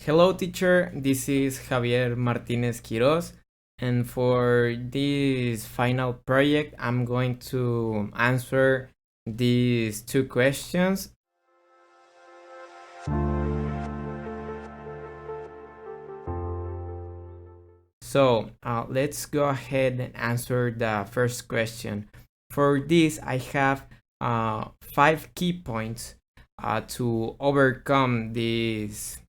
Hello, teacher. This is Javier Martínez Quirós, and for this final project, I'm going to answer these two questions. So let's go ahead and answer the first question. For this, I have 5 key points to overcome these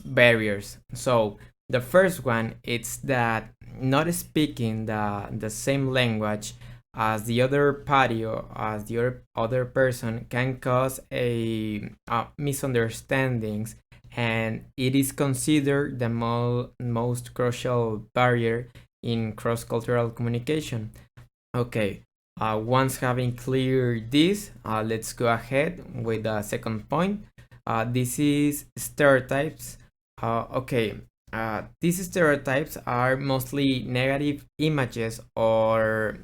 barriers. So the first one is that not speaking the same language as the other party or as the other person can cause a misunderstandings, and it is considered the most crucial barrier in cross-cultural communication. Okay, once having cleared this, let's go ahead with the second point. This is stereotypes. These stereotypes are mostly negative images or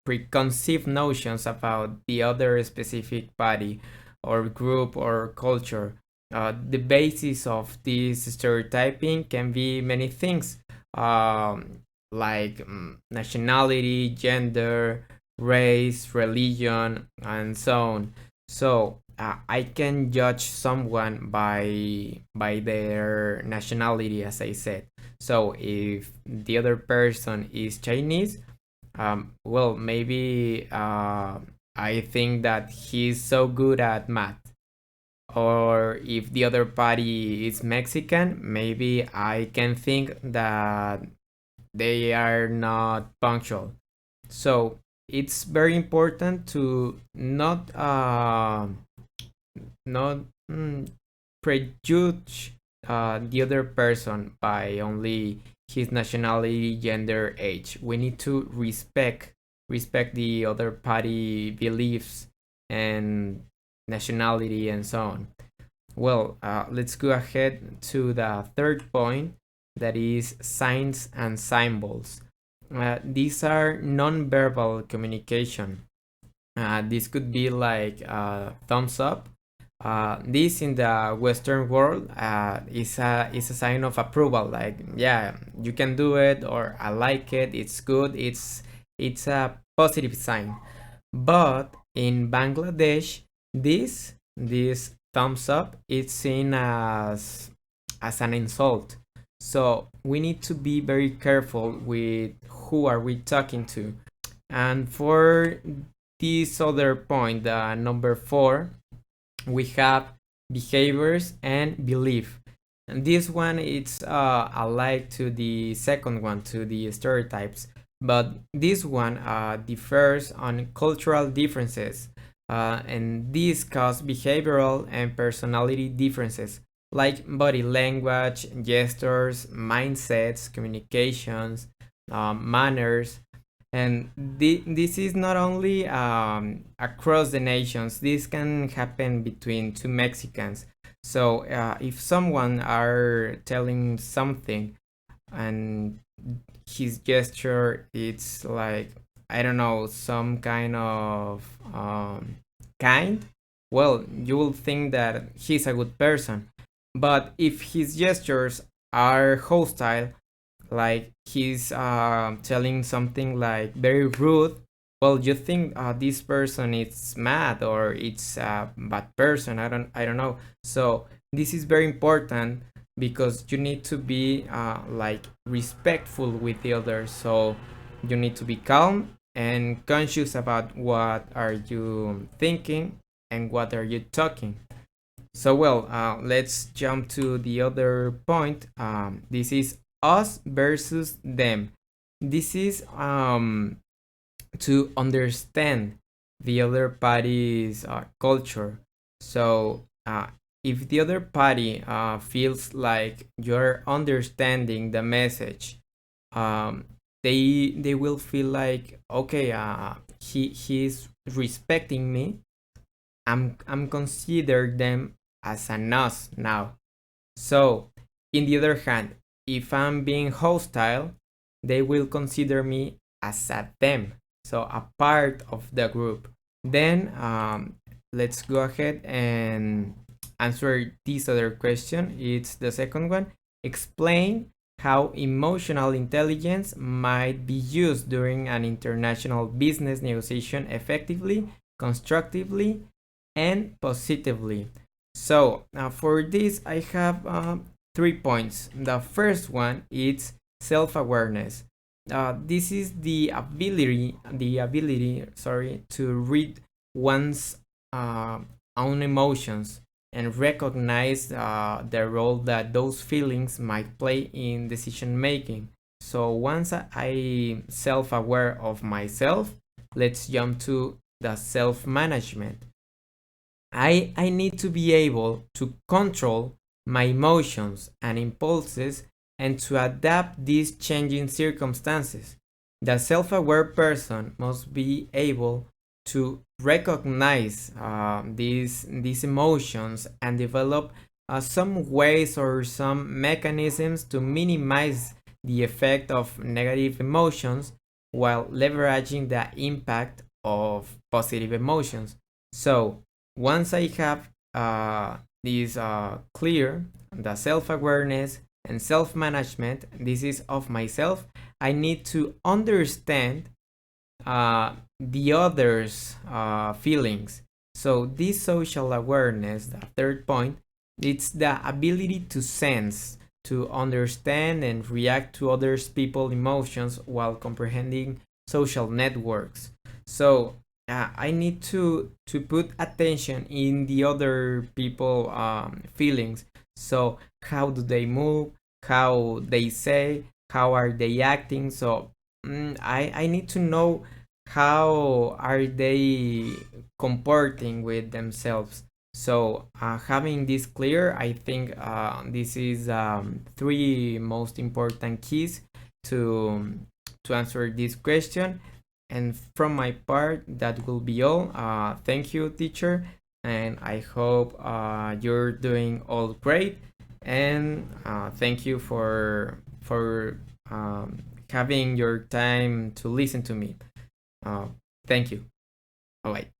preconceived notions about the other specific party or group or culture. The basis of this stereotyping can be many things, like nationality, gender, race, religion, and so on. So I can judge someone by their nationality, as I said. So if the other person is Chinese, well, maybe I think that he's so good at math. Or if the other party is Mexican, maybe I can think that they are not punctual. So it's very important to not prejudge the other person by only his nationality, gender, age. We need to respect the other party beliefs and nationality and so on. Well, let's go ahead to the third point, that is signs and symbols. These are non-verbal communication. This could be like thumbs up. This in the Western world is a sign of approval. Like, yeah, you can do it, or I like it. It's good. It's a positive sign. But in Bangladesh, this thumbs up is seen as an insult. So we need to be very careful with who are we talking to. And for this other point, number 4, we have behaviors and belief. And this one it's alike to the second one, to the stereotypes, but this one differs on cultural differences, and these cause behavioral and personality differences, like body language, gestures, mindsets, communications, manners. And this is not only across the nations. This can happen between two Mexicans. So if someone are telling something and his gesture, it's like, I don't know, some kind of kind, well, you will think that he's a good person. But if his gestures are hostile, like he's telling something like very rude, well, you think this person is mad or it's a bad person. I don't know. So this is very important because you need to be like respectful with the others. So you need to be calm and conscious about what are you thinking and what are you talking. So well, let's jump to the other point. This is us versus them. This is to understand the other party's culture. So if the other party feels like you're understanding the message, they will feel like, okay, he's respecting me. I'm consider them as an us now. So in the other hand, if I'm being hostile, they will consider me as a them, so a part of the group. Then let's go ahead and answer this other question. It's the second one. Explain how emotional intelligence might be used during an international business negotiation effectively, constructively, and positively. So for this, I have 3 points. The first one is self-awareness. This is the ability, to read one's own emotions and recognize the role that those feelings might play in decision making. So once I self-aware of myself, let's jump to the self-management. I need to be able to control my emotions and impulses and to adapt these changing circumstances. The self aware person must be able to recognize these emotions and develop some ways or some mechanisms to minimize the effect of negative emotions while leveraging the impact of positive emotions. So, once I have this clear, the self awareness and self management, this is of myself, I need to understand the others' feelings. So, this social awareness, the third point, it's the ability to sense, to understand, and react to others' people's emotions while comprehending social networks. So, I need to put attention in the other people feelings. So how do they move? How they say? How are they acting? So I need to know how are they comporting with themselves. So having this clear, I think this is three most important keys to to answer this question. And from my part, that will be all. Thank you, teacher, and I hope you're doing all great. And thank you for having your time to listen to me. Uh, Thank you. Bye bye.